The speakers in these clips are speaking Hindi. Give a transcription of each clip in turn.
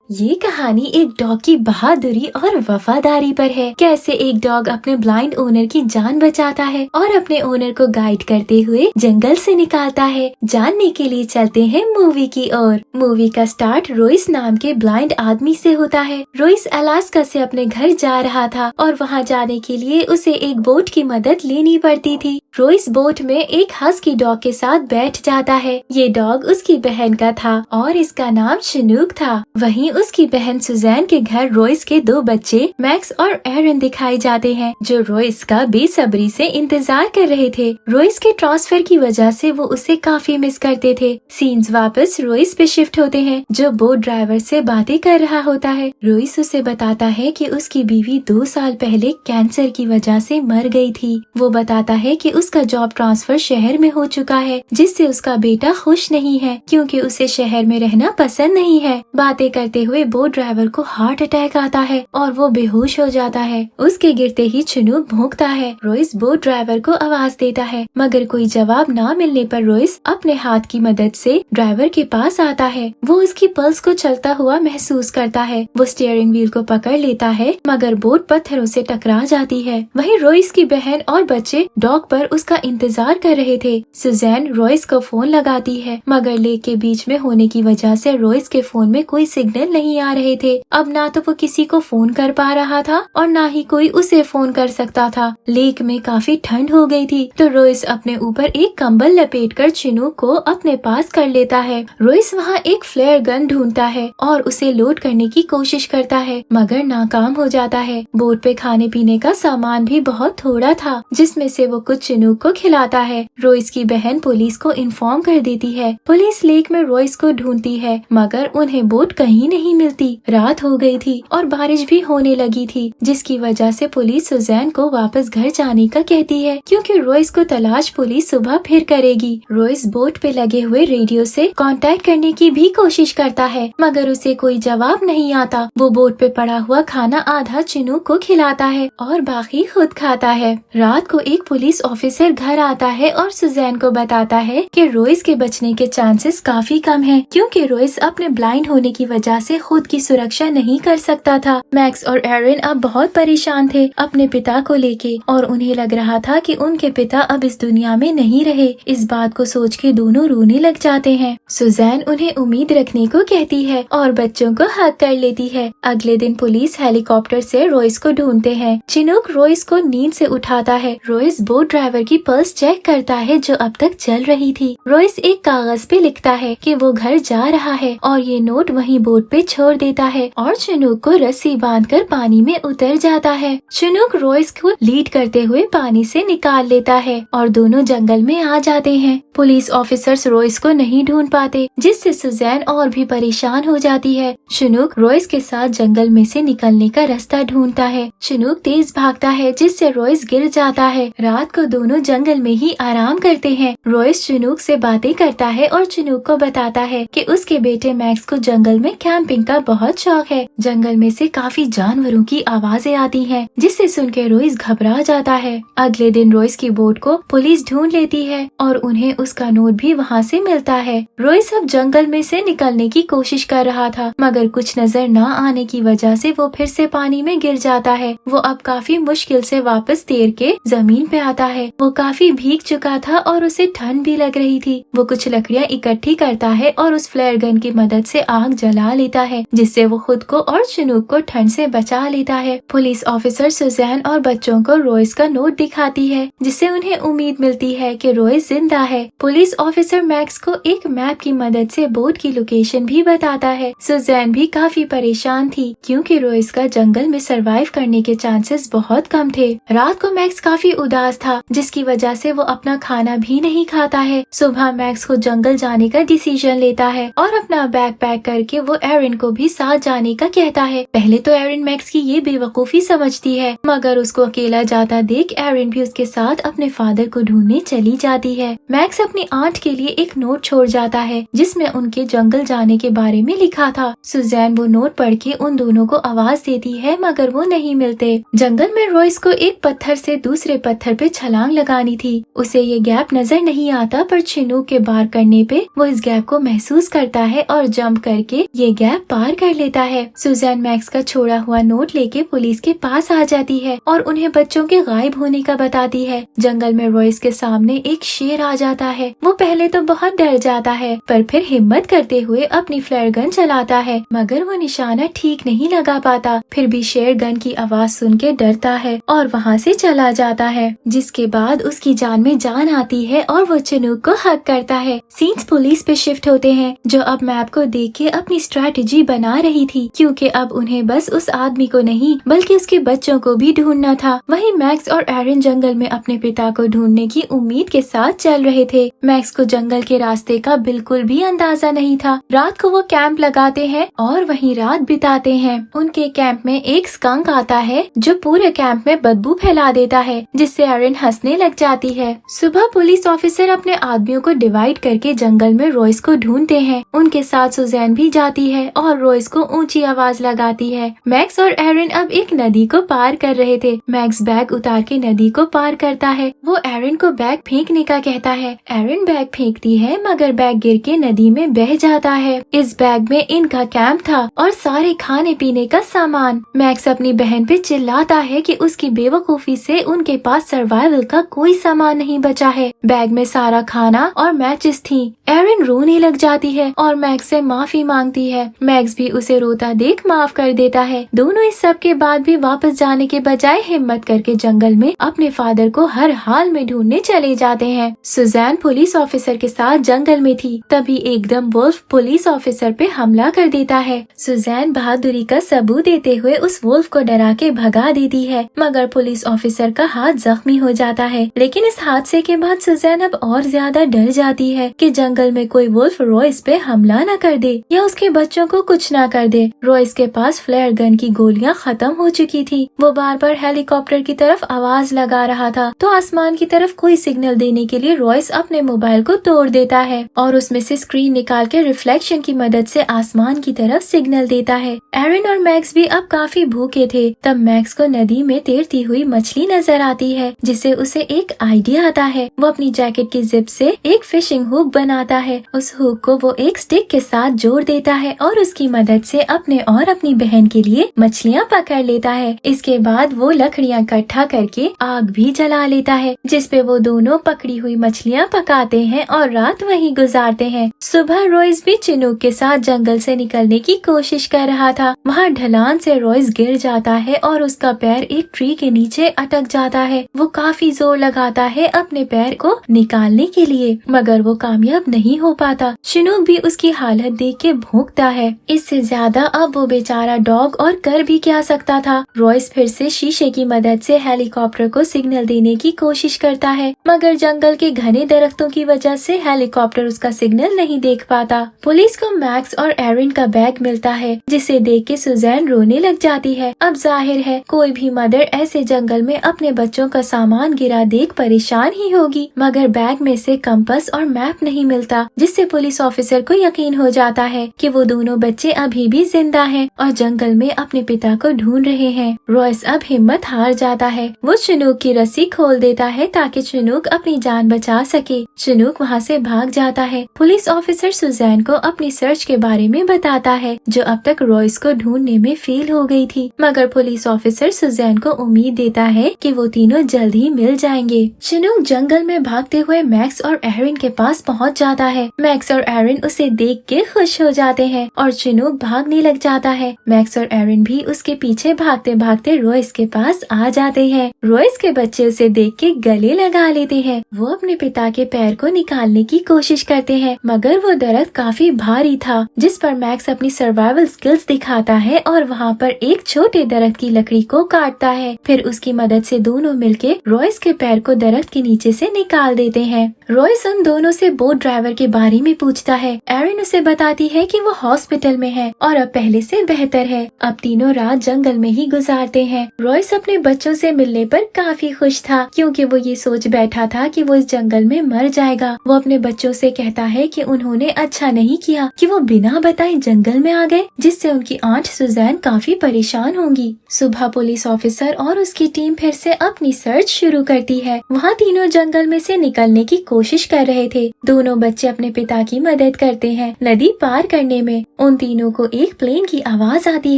ये कहानी एक डॉग की बहादुरी और वफादारी पर है। कैसे एक डॉग अपने ब्लाइंड ओनर की जान बचाता है और अपने ओनर को गाइड करते हुए जंगल से निकालता है। जानने के लिए चलते हैं मूवी की ओर। मूवी का स्टार्ट रोइस नाम के ब्लाइंड आदमी से होता है। रोइस अलास्का से अपने घर जा रहा था और वहाँ जाने के लिए उसे एक बोट की मदद लेनी पड़ती थी। रोइस बोट में एक हस्की डॉग के साथ बैठ जाता है। ये डॉग उसकी बहन का था और इसका नाम चिनूक था। वहीं उसकी बहन सुजैन के घर रोइस के दो बच्चे मैक्स और एरन दिखाए जाते हैं, जो रोइस का बेसब्री से इंतजार कर रहे थे। रोइस के ट्रांसफर की वजह से वो उसे काफी मिस करते थे। सीन्स वापस रोइस पे शिफ्ट होते हैं, जो बोट ड्राइवर से बातें कर रहा होता है। रोइस उसे बताता है कि उसकी बीवी 2 साल पहले कैंसर की वजह से मर गई थी। वो बताता है कि उसका जॉब ट्रांसफर शहर में हो चुका है, जिससे उसका बेटा खुश नहीं है क्योंकि उसे शहर में रहना पसंद नहीं है। बातें करते हुए बोट ड्राइवर को हार्ट अटैक आता है और वो बेहोश हो जाता है। उसके गिरते ही चिनूक भौंकता है। रोइस बोट ड्राइवर को आवाज देता है, मगर कोई जवाब न मिलने पर रोइस अपने हाथ की मदद से ड्राइवर के पास आता है। वो उसकी पल्स को चलता हुआ महसूस करता है। वो स्टीयरिंग व्हील को पकड़ लेता है, मगर बोट पत्थरों से टकरा जाती है। वहीं रोइस की बहन और बच्चे डॉक पर उसका इंतजार कर रहे थे। सुजैन रोइस को फोन लगाती है, मगर लेक के बीच में होने की वजह से रोइस के फोन में कोई सिग्नल नहीं आ रहे थे। अब ना तो वो किसी को फोन कर पा रहा था और ना ही कोई उसे फोन कर सकता था। लेक में काफी ठंड हो गई थी, तो रोइस अपने ऊपर एक कंबल लपेटकर चिनूक को अपने पास कर लेता है। रोइस वहाँ एक फ्लेयर गन ढूंढता है और उसे लोड करने की कोशिश करता है, मगर नाकाम हो जाता है। बोट पे खाने पीने का सामान भी बहुत थोड़ा था, जिसमें से वो कुछ चिनूक को खिलाता है। रोइस की बहन पुलिस को इन्फॉर्म कर देती है। पुलिस लेक में रोइस को ढूंढती है, मगर उन्हें बोट कहीं नहीं मिलती। रात हो गई थी और बारिश भी होने लगी थी, जिसकी वजह से पुलिस सुजैन को वापस घर जाने का कहती है, क्योंकि रोइस को तलाश पुलिस सुबह फिर करेगी। रोइस बोट पे लगे हुए रेडियो से कांटेक्ट करने की भी कोशिश करता है, मगर उसे कोई जवाब नहीं आता। वो बोट पे पड़ा हुआ खाना आधा चिनूक को खिलाता है और बाकी खुद खाता है। रात को एक पुलिस ऑफिसर घर आता है और सुजैन को बताता है कि रोइस के बचने के चांसेस काफी कम हैं, क्योंकि रोइस अपने ब्लाइंड होने की वजह से खुद की सुरक्षा नहीं कर सकता था। मैक्स और एरन अब बहुत परेशान थे अपने पिता को लेके, और उन्हें लग रहा था कि उनके पिता अब इस दुनिया में नहीं रहे। इस बात को सोच के दोनों रोने लग जाते हैं। सुजैन उन्हें उम्मीद रखने को कहती है और बच्चों को हक कर लेती है। अगले दिन पुलिस हेलीकॉप्टर से रोइस को ढूंढते हैं। चिनूक रोइस को नींद से उठाता है। रोइस बोट ड्राइवर की पल्स चेक करता है, जो अब तक चल रही थी। रोइस एक कागज पे लिखता है कि वो घर जा रहा है और ये नोट वहीं बोट पे छोड़ देता है और चिनूक को रस्सी बांधकर पानी में उतर जाता है। चिनूक रोइस को लीड करते हुए पानी से निकाल लेता है और दोनों जंगल में आ जाते हैं। पुलिस ऑफिसर्स रोइस को नहीं ढूंढ पाते, जिससे सुजैन और भी परेशान हो जाती है। चिनूक रोइस के साथ जंगल में से निकलने का रास्ता ढूंढता है। चिनूक तेज भागता है, जिससे रोइस गिर जाता है। रात को दोनों जंगल में ही आराम करते हैं। रोइस चिनूक से बातें करता है और चिनूक को बताता है कि उसके बेटे मैक्स को जंगल में कैंपिंग का बहुत शौक है। जंगल में से काफी जानवरों की आवाजें आती हैं, जिसे सुनकर रोइस घबरा जाता है। अगले दिन रोइस की बोट को पुलिस ढूंढ लेती है और उन्हें उसका नोट भी वहाँ से मिलता है। रोइस अब जंगल में से निकलने की कोशिश कर रहा था, मगर कुछ नजर न आने की वजह से वो फिर से पानी में गिर जाता है। वो अब काफी मुश्किल से वापस तैर के जमीन पे आता है। वो काफी भीग चुका था और उसे ठंड भी लग रही थी। वो कुछ लकड़ियाँ इकट्ठी करता है और उस फ्लेयर गन की मदद से आग जला लेता है, जिससे वो खुद को और चिनूक को ठंड से बचा लेता है। पुलिस ऑफिसर सुजैन और बच्चों को रोइस का नोट दिखाती है, जिससे उन्हें उम्मीद मिलती है कि रोइस जिंदा है। पुलिस ऑफिसर मैक्स को एक मैप की मदद से बोट की लोकेशन भी बताता है। सुजैन भी काफी परेशान थी, क्योंकि रोइस का जंगल में सरवाइव करने के चांसेस बहुत कम थे। रात को मैक्स काफी उदास था, जिसकी वजह से वो अपना खाना भी नहीं खाता है। सुबह मैक्स को जंगल जाने का डिसीजन लेता है और अपना बैग पैक करके वो एरन को भी साथ जाने का कहता है। पहले तो एरन मैक्स की ये बेवकूफी समझती है, मगर उसको अकेला जाता देख एरन भी उसके साथ अपने फादर को ढूंढने चली जाती है। मैक्स अपनी आंट के लिए एक नोट छोड़ जाता है, जिसमें उनके जंगल जाने के बारे में लिखा था। सुजैन वो नोट पढ़ के उन दोनों को आवाज देती है, मगर वो नहीं मिलते। जंगल में रोइस को एक पत्थर से दूसरे पत्थर पे छलांग लगानी थी। उसे ये गैप नजर नहीं आता, पर चिनूक के बार करने पे वो इस गैप को महसूस करता है और जंप करके ये गैप पार कर लेता है। सुजैन मैक्स का छोड़ा हुआ नोट लेके पुलिस के पास आ जाती है और उन्हें बच्चों के गायब होने का बताती है। जंगल में रॉयस के सामने एक शेर आ जाता है। वो पहले तो बहुत डर जाता है, पर फिर हिम्मत करते हुए अपनी फ्लेयर गन चलाता है, मगर वो निशाना ठीक नहीं लगा पाता। फिर भी शेर गन की आवाज सुन के डरता है और वहाँ से चला जाता है, जिसके बाद उसकी जान में जान आती है और वो चिनूक को हक करता है। सीन्स पुलिस पे शिफ्ट होते हैं, जो अब मैप को देख के अपनी स्ट्रेटेजी बना रही थी, क्योंकि अब उन्हें बस उस आदमी को नहीं बल्कि उसके बच्चों को भी ढूंढना था। वहीं मैक्स और एरिन जंगल में अपने पिता को ढूंढने की उम्मीद के साथ चल रहे थे। मैक्स को जंगल के रास्ते का बिल्कुल भी अंदाजा नहीं था। रात को वो कैंप लगाते हैं और वहीं रात बिताते हैं। उनके कैंप में एक स्कंक आता है जो पूरे कैंप में बदबू फैला देता है, जिससे एरिन हंसने लग जाती है। सुबह पुलिस ऑफिसर अपने आदमियों को डिवाइड करके जंगल में रॉयस को ढूंढते हैं। उनके साथ सुजैन भी जाती है और रॉयस को ऊंची आवाज लगाती है। मैक्स और एरिन अब एक नदी को पार कर रहे थे। मैक्स बैग उतार के नदी को पार करता है। वो एरिन को बैग फेंकने का कहता है। एरिन बैग फेंकती है, मगर बैग गिर के नदी में बह जाता है। इस बैग में इनका कैंप था और सारे खाने पीने का सामान। मैक्स अपनी बहन पे चिल्लाता है कि उसकी बेवकूफी से उनके पास सर्वाइवल का कोई सामान नहीं बचा है। बैग में सारा खाना और मैचेस थी। एरिन रोने लग जाती है और मैक्स से माफी मांगती है। मैक्स भी उसे रोता देख माफ कर देता है। दोनों इस सब के बाद भी वापस जाने के बजाय हिम्मत करके जंगल में अपने फादर को हर हाल में ढूंढने चले जाते हैं। सुजैन पुलिस ऑफिसर के साथ जंगल में थी, तभी एकदम वुल्फ पुलिस ऑफिसर पे हमला कर देता है। सुजैन बहादुरी का सबूत देते हुए उस वुल्फ को डरा के भगा देती है, मगर पुलिस ऑफिसर का हाथ जख्मी हो जाता है। लेकिन इस हादसे के बाद सुजैन अब और ज्यादा डर जाती है कि जंगल में कोई वुल्फ रॉयस पे हमला न कर दे या उसके बच्चों को कुछ न कर दे। रॉयस के पास फ्लेयर गन की गोलियां खत्म हो चुकी थी। वो बार बार हेलीकॉप्टर की तरफ आवाज लगा रहा था, तो आसमान की तरफ कोई सिग्नल देने के लिए रॉयस अपने मोबाइल को तोड़ देता है और उसमें से स्क्रीन निकाल के रिफ्लेक्शन की मदद से आसमान की तरफ सिग्नल देता है। एरिन और मैक्स भी अब काफी भूखे थे। तब मैक्स को नदी में तैरती हुई मछली नजर आती है, जिससे उसे एक आइडिया आता है। वो अपनी जैकेट की जिप से एक फिशिंग हुक बनाता है। उस हुक को वो एक स्टिक के साथ जोड़ देता है और उसकी मदद से अपने और अपनी बहन के लिए मछलियाँ पकड़ लेता है। इसके बाद वो लकड़ियाँ इकट्ठा करके आग भी जला लेता है, जिसपे वो दोनों पकड़ी हुई मछलियाँ पकाते हैं और रात वहीं गुजारते हैं। सुबह रॉयस भी चिनूक के साथ जंगल से निकलने की कोशिश कर रहा था। वहाँ ढलान से रॉयस गिर जाता है और उसका पैर एक ट्री के नीचे अटक जाता है। वो काफी जोर लगाता है अपने पैर को निकालने के लिए, मगर वो कामयाब नहीं हो पाता। चिनूक भी उसकी हालत देख के भौंकता है। इससे ज्यादा अब वो बेचारा डॉग और कर भी क्या सकता था। रॉयस फिर से शीशे की मदद से हेलीकॉप्टर को सिग्नल देने की कोशिश करता है, मगर जंगल के घने दरख्तों की वजह से हेलीकॉप्टर उसका सिग्नल नहीं देख पाता। पुलिस को मैक्स और एरिन का बैग मिलता है, जिसे देख के सुजैन रोने लग जाती है। अब जाहिर है कोई भी मदर ऐसे जंगल में अपने बच्चों का सामान गिरा देख परेशान ही होगी, मगर बैग में से कंपास और मैप नहीं मिलता, जिससे पुलिस ऑफिसर को यकीन हो जाता है कि वो दोनों बच्चे अभी भी जिंदा हैं और जंगल में अपने पिता को ढूंढ रहे हैं। रॉयस अब हिम्मत हार जाता है। वो चिनूक की रस्सी खोल देता है ताकि चिनूक अपनी जान बचा सके। चिनूक वहाँ से भाग जाता है। पुलिस ऑफिसर सुजैन को अपनी सर्च के बारे में बताता है, जो अब तक रॉयस को ढूंढने में फेल हो गई थी, मगर पुलिस ऑफिसर सुजैन को उम्मीद देता है कि वो तीनों जल्द ही मिल जाएंगे। चिनूक जंगल में भागते हुए मैक्स और एरिन के पास पहुँच जाता है। मैक्स और एरिन उसे देख के खुश हो जाते हैं और चिनूक भागने लग जाता है। मैक्स और एरिन भी उसके पीछे भागते भागते रॉयस के पास आ जाते हैं। रॉयस के बच्चे उसे देख के गले लगा लेते हैं। वो अपने पिता के पैर को निकालने की कोशिश करते हैं, मगर वो दरख्त काफी भारी था, जिस पर मैक्स अपनी सर्वाइवल स्किल्स दिखाता है और वहाँ पर एक छोटे दरख्त की लकड़ी को काटता है। फिर उसकी मदद से दोनों मिलके रॉयस के पैर को दरख्त के नीचे से निकाल देते हैं। रॉयस उन दोनों से बोट ड्राइवर के बारे में पूछता है। एरिन उसे बताती है कि वो हॉस्पिटल में है और अब पहले से बेहतर है। अब तीनों रात जंगल में ही गुजारते हैं। रॉयस अपने बच्चों से मिलने पर काफी खुश था, क्योंकि वो ये सोच बैठा था कि वो इस जंगल में मर जाएगा। वो अपने बच्चों से कहता है कि उन्होंने अच्छा नहीं किया कि वो बिना बताए जंगल में आ गए, जिससे उनकी आंट सुजैन काफी परेशान होंगी। सुबह पुलिस ऑफिसर और उसकी टीम फिर से अपनी सर्च शुरू कर करती है। वहाँ तीनों जंगल में से निकलने की कोशिश कर रहे थे। दोनों बच्चे अपने पिता की मदद करते हैं नदी पार करने में। उन तीनों को एक प्लेन की आवाज आती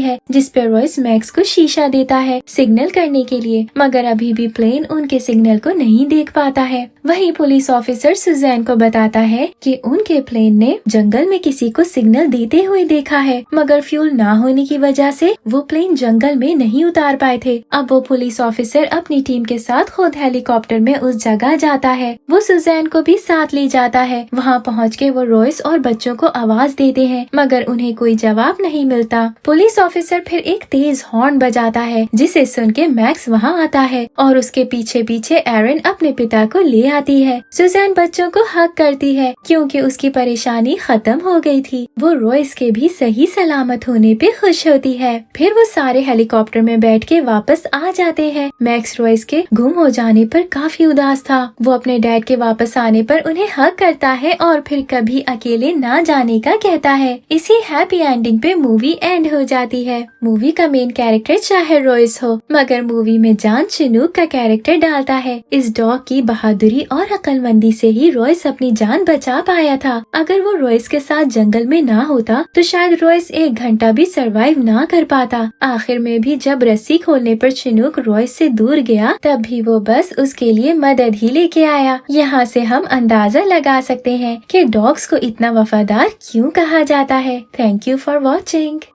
है जिस पर रॉयस मैक्स को शीशा देता है सिग्नल करने के लिए, मगर अभी भी प्लेन उनके सिग्नल को नहीं देख पाता है। वहीं पुलिस ऑफिसर सुजैन को बताता है कि उनके प्लेन ने जंगल में किसी को सिग्नल देते हुए देखा है, मगर फ्यूल ना होने की वजह से वो प्लेन जंगल में नहीं उतार पाए थे। अब वो पुलिस ऑफिसर अपनी टीम के साथ खुद हेलीकॉप्टर में उस जगह जाता है। वो सुजैन को भी साथ ले जाता है। वहाँ पहुँच के वो रॉयस और बच्चों को आवाज देते हैं, मगर उन्हें कोई जवाब नहीं मिलता। पुलिस ऑफिसर फिर एक तेज हॉर्न बजाता है जिसे सुन के मैक्स वहाँ आता है और उसके पीछे पीछे एरन अपने पिता को ले आती है। सुजैन बच्चों को हक करती है क्योंकि उसकी परेशानी खत्म हो गई थी। वो रॉयस के भी सही सलामत होने पे खुश होती है। फिर वो सारे हेलीकॉप्टर में बैठ के वापस आ जाते हैं। मैक्स रॉयस के गुम हो जाने पर काफी उदास था। वो अपने डैड के वापस आने पर उन्हें हक करता है और फिर कभी अकेले ना जाने का कहता है। इसी हैप्पी एंडिंग पे मूवी एंड हो जाती है। मूवी का मेन कैरेक्टर चाहे रॉयस हो, मगर मूवी में जान चिनूक का कैरेक्टर डालता है। इस डॉग की बहादुरी और अक्लमंदी से ही रॉयस अपनी जान बचा पाया था। अगर वो रॉयस के साथ जंगल में ना होता तो शायद रॉयस 1 घंटा भी सरवाइव ना कर पाता। आखिर में भी जब रस्सी खोलने पर चिनूक रॉयस से दूर गया तब भी वो बस उसके लिए मदद ही लेके आया। यहाँ से हम अंदाजा लगा सकते हैं कि डॉग्स को इतना वफादार क्यों कहा जाता है। Thank you for watching.